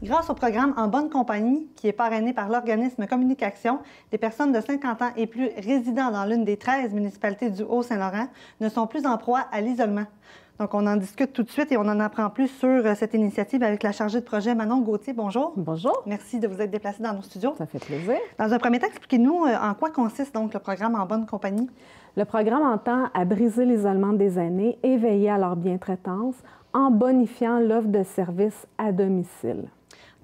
Grâce au programme En bonne compagnie, qui est parrainé par l'organisme Communication, les personnes de 50 ans et plus résidant dans l'une des 13 municipalités du Haut-Saint-Laurent ne sont plus en proie à l'isolement. Donc, on en discute tout de suite et on en apprend plus sur cette initiative avec la chargée de projet Manon Gauthier. Bonjour. Bonjour. Merci de vous être déplacée dans nos studios. Ça fait plaisir. Dans un premier temps, expliquez-nous en quoi consiste donc le programme En bonne compagnie. Le programme entend à briser l'isolement des aînés et veiller à leur bien-traitance en bonifiant l'offre de services à domicile.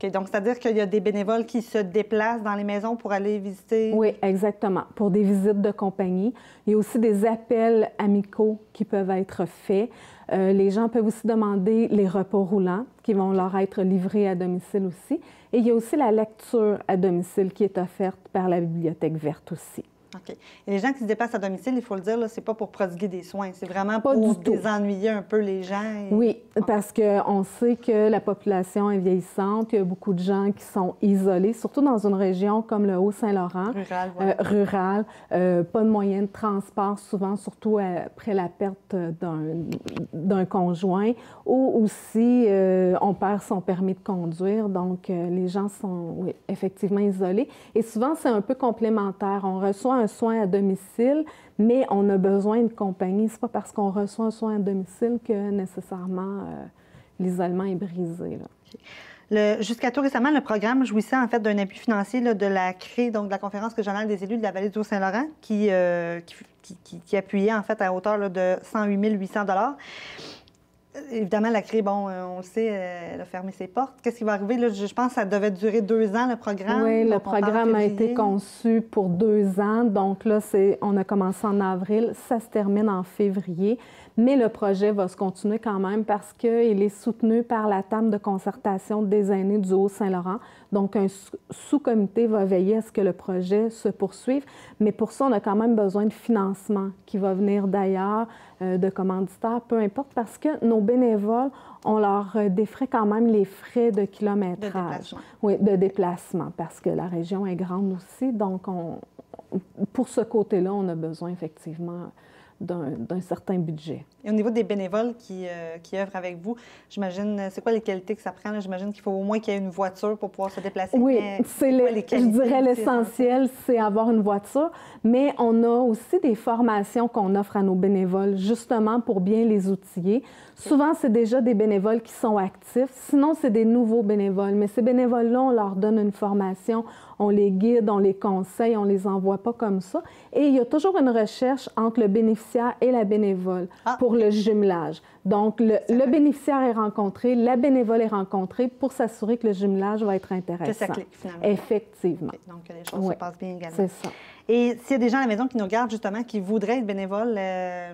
OK, donc, c'est-à-dire qu'il y a des bénévoles qui se déplacent dans les maisons pour aller visiter? Oui, exactement. Pour des visites de compagnie. Il y a aussi des appels amicaux qui peuvent être faits. Les gens peuvent aussi demander les repas roulants qui vont leur être livrés à domicile aussi. Et il y a aussi la lecture à domicile qui est offerte par la Bibliothèque verte aussi. OK. Et les gens qui se déplacent à domicile, il faut le dire, c'est pas pour prodiguer des soins, c'est vraiment pas pour du tout. désennuyer un peu les gens. Et... Oui, parce qu'on sait que la population est vieillissante, il y a beaucoup de gens qui sont isolés, surtout dans une région comme le Haut-Saint-Laurent. Rural, voilà. Rural, pas de moyens de transport souvent, surtout après la perte d'un conjoint, ou aussi on perd son permis de conduire, donc les gens sont effectivement isolés. Et souvent, c'est un peu complémentaire. On reçoit un soin à domicile, mais on a besoin de compagnie. C'est pas parce qu'on reçoit un soin à domicile que nécessairement l'isolement est brisé. Jusqu'à tout récemment, le programme jouissait en fait d'un appui financier de la CRE, donc de la Conférence régionale des élus de la vallée du Haut-Saint-Laurent, qui appuyait en fait à hauteur de 108 800 $. Évidemment, la CRE, bon, on le sait, elle a fermé ses portes. Qu'est-ce qui va arriver? Là, je pense que ça devait durer 2 ans, le programme. Oui, le programme a été conçu pour 2 ans. Donc là, on a commencé en avril, ça se termine en février. Mais le projet va se continuer quand même parce qu'il est soutenu par la table de concertation des aînés du Haut-Saint-Laurent. Donc, un sous-comité va veiller à ce que le projet se poursuive. Mais pour ça, on a quand même besoin de financement qui va venir d'ailleurs, de commanditaires, peu importe, parce que nos bénévoles, on leur défraie quand même les frais de kilométrage. De déplacement, parce que la région est grande aussi. Donc, pour ce côté-là, on a besoin effectivement d'un certain budget. Et au niveau des bénévoles qui œuvrent avec vous, j'imagine, c'est quoi les qualités que ça prend? J'imagine qu'il faut au moins qu'il y ait une voiture pour pouvoir se déplacer. Oui, je dirais l'essentiel, c'est avoir une voiture, mais on a aussi des formations qu'on offre à nos bénévoles, justement pour bien les outiller. Souvent, c'est déjà des bénévoles qui sont actifs, sinon c'est des nouveaux bénévoles, mais ces bénévoles-là, on leur donne une formation, on les guide, on les conseille, on les envoie pas comme ça. Et il y a toujours une recherche entre le bénéficiaire et la bénévole pour le jumelage. Donc, le bénéficiaire est rencontré, la bénévole est rencontrée pour s'assurer que le jumelage va être intéressant. Que ça clique, finalement. Effectivement. Okay. Donc, les choses se passent bien également. C'est ça. Et s'il y a des gens à la maison qui nous regardent, justement, qui voudraient être bénévoles,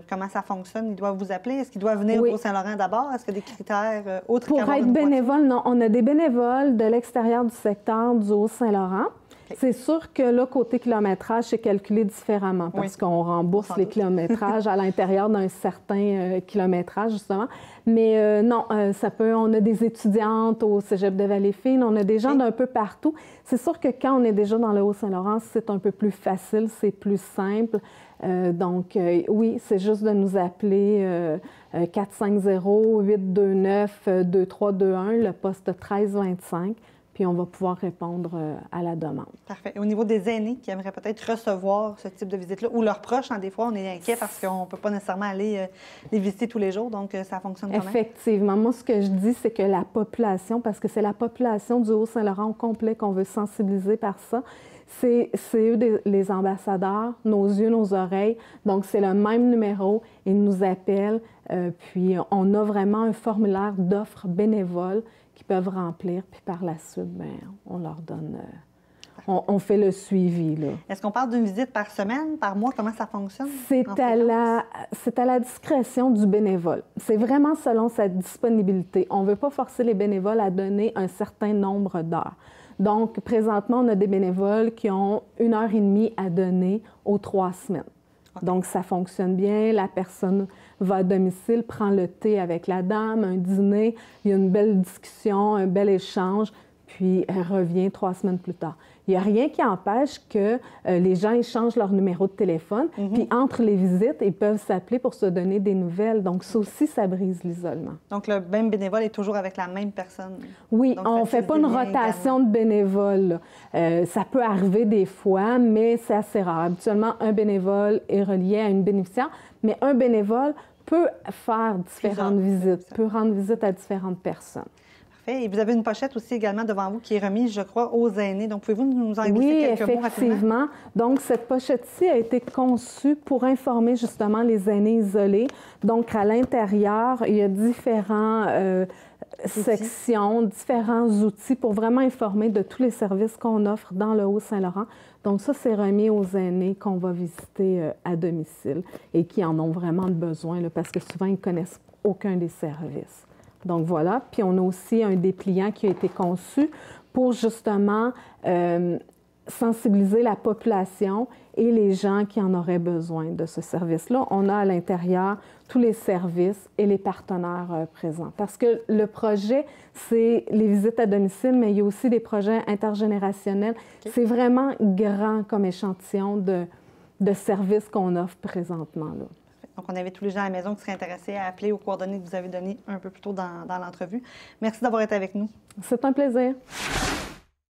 comment ça fonctionne? Ils doivent vous appeler? Est-ce qu'ils doivent venir au Saint-Laurent d'abord? Est-ce qu'il y a des critères autres pour être bénévole? Non, on a des bénévoles de l'extérieur du secteur du Haut-Saint-Laurent. Okay. C'est sûr que là, côté kilométrage, c'est calculé différemment parce qu'on rembourse les kilométrages à l'intérieur d'un certain kilométrage, justement. Mais non, on a des étudiantes au Cégep de Valleyfield, on a des gens d'un peu partout. C'est sûr que quand on est déjà dans le Haut-Saint-Laurent, c'est un peu plus facile, c'est plus simple. Donc, oui, c'est juste de nous appeler 450-829-2321, le poste 1325. Puis on va pouvoir répondre à la demande. Parfait. Et au niveau des aînés qui aimeraient peut-être recevoir ce type de visite-là, ou leurs proches, des fois, on est inquiet parce qu'on ne peut pas nécessairement aller les visiter tous les jours, donc ça fonctionne quand même? Effectivement. Moi, ce que je dis, c'est que la population, parce que c'est la population du Haut-Saint-Laurent au complet qu'on veut sensibiliser par ça, c'est eux les ambassadeurs, nos yeux, nos oreilles. Donc, c'est le même numéro. Ils nous appellent. Puis, on a vraiment un formulaire d'offres bénévoles qu'ils peuvent remplir. Puis, par la suite, bien, on leur donne... on fait le suivi, là. Est-ce qu'on parle d'une visite par semaine, par mois? Comment ça fonctionne? C'est à la discrétion du bénévole. C'est vraiment selon sa disponibilité. On ne veut pas forcer les bénévoles à donner un certain nombre d'heures. Donc, présentement, on a des bénévoles qui ont 1h30 à donner aux 3 semaines. Okay. Donc, ça fonctionne bien. La personne va à domicile, prend le thé avec la dame, un dîner, il y a une belle discussion, un bel échange. puis elle revient 3 semaines plus tard. Il n'y a rien qui empêche que les gens échangent leur numéro de téléphone, puis entre les visites, ils peuvent s'appeler pour se donner des nouvelles. Donc, ça aussi, ça brise l'isolement. Donc, le même bénévole est toujours avec la même personne? Oui, donc, on ne fait pas une rotation de bénévoles. Ça peut arriver des fois, mais c'est assez rare. Habituellement, un bénévole est relié à une bénéficiaire, mais un bénévole peut faire différentes visites, peut rendre visite à différentes personnes. Et vous avez une pochette aussi également devant vous qui est remise, je crois, aux aînés. Donc, pouvez-vous nous en glisser quelques mots rapidement? Oui, effectivement. Donc, cette pochette-ci a été conçue pour informer justement les aînés isolés. Donc, à l'intérieur, il y a différentes sections, différents outils pour vraiment informer de tous les services qu'on offre dans le Haut-Saint-Laurent. Donc, ça, c'est remis aux aînés qu'on va visiter à domicile et qui en ont vraiment besoin, là, parce que souvent, ils ne connaissent aucun des services. Donc voilà, puis on a aussi un dépliant qui a été conçu pour justement sensibiliser la population et les gens qui en auraient besoin de ce service-là. On a à l'intérieur tous les services et les partenaires présents. Parce que le projet, c'est les visites à domicile, mais il y a aussi des projets intergénérationnels. Okay. C'est vraiment grand comme échantillon de services qu'on offre présentement, là. Donc, on invite tous les gens à la maison qui seraient intéressés à appeler aux coordonnées que vous avez données un peu plus tôt dans l'entrevue. Merci d'avoir été avec nous. C'est un plaisir.